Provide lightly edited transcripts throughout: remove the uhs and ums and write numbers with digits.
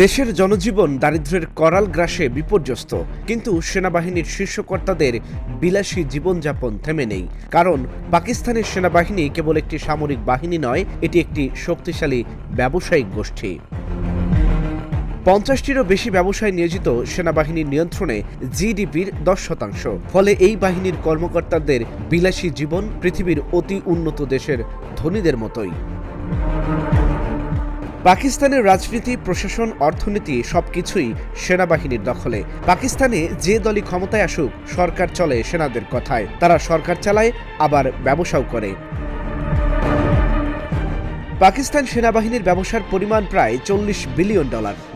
দেশের জনজীবন দারিদ্র্যের করাল গ্রাসে বিপর্যস্ত, কিন্তু সেনাবাহিনীর শীর্ষকর্তাদের বিলাসী জীবনযাপন থেমে নেই। কারণ পাকিস্তানের সেনাবাহিনী কেবল একটি সামরিক বাহিনী নয়, এটি একটি শক্তিশালী ব্যবসায়িক গোষ্ঠী। 50টিরও বেশি ব্যবসায় নিয়োজিত সেনাবাহিনীর নিয়ন্ত্রণে জিডিপির 10%। ফলে এই বাহিনীর কর্মকর্তাদের বিলাসী জীবন পৃথিবীর অতি উন্নত দেশের ধনীদের মতোই। পাকিস্তানের রাজনীতি, প্রশাসন, অর্থনীতি সবকিছুই সেনাবাহিনীর দখলে। পাকিস্তানে যে দলই ক্ষমতায় আসুক, সরকার চলে সেনাদের কথায়। তারা সরকার চালায়, আবার ব্যবসাও করে। পাকিস্তান সেনাবাহিনীর ব্যবসার পরিমাণ প্রায় $40 বিলিয়ন।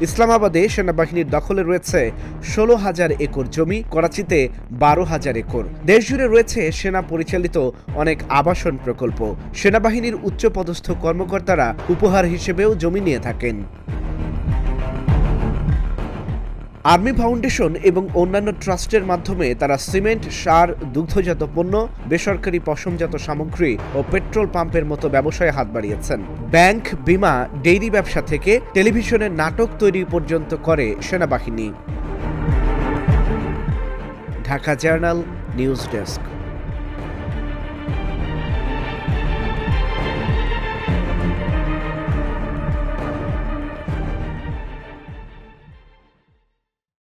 ইসলামাবাদে সেনাবাহিনীর দখলে রয়েছে 16,000 একর জমি, করাচিতে 12,000 একর। দেশজুড়ে রয়েছে সেনা পরিচালিত অনেক আবাসন প্রকল্প। সেনাবাহিনীর উচ্চপদস্থ কর্মকর্তারা উপহার হিসেবেও জমি নিয়ে থাকেন। আর্মি ফাউন্ডেশন এবং অন্যান্য ট্রাস্টের মাধ্যমে তারা সিমেন্ট, সার, দুগ্ধজাত পণ্য, বেসরকারি পশমজাত সামগ্রী ও পেট্রোল পাম্পের মতো ব্যবসায় হাত বাড়িয়েছেন। ব্যাংক, বিমা, ডেইরি ব্যবসা থেকে টেলিভিশনের নাটক তৈরি পর্যন্ত করে সেনাবাহিনী। Dhaka journal, news desk.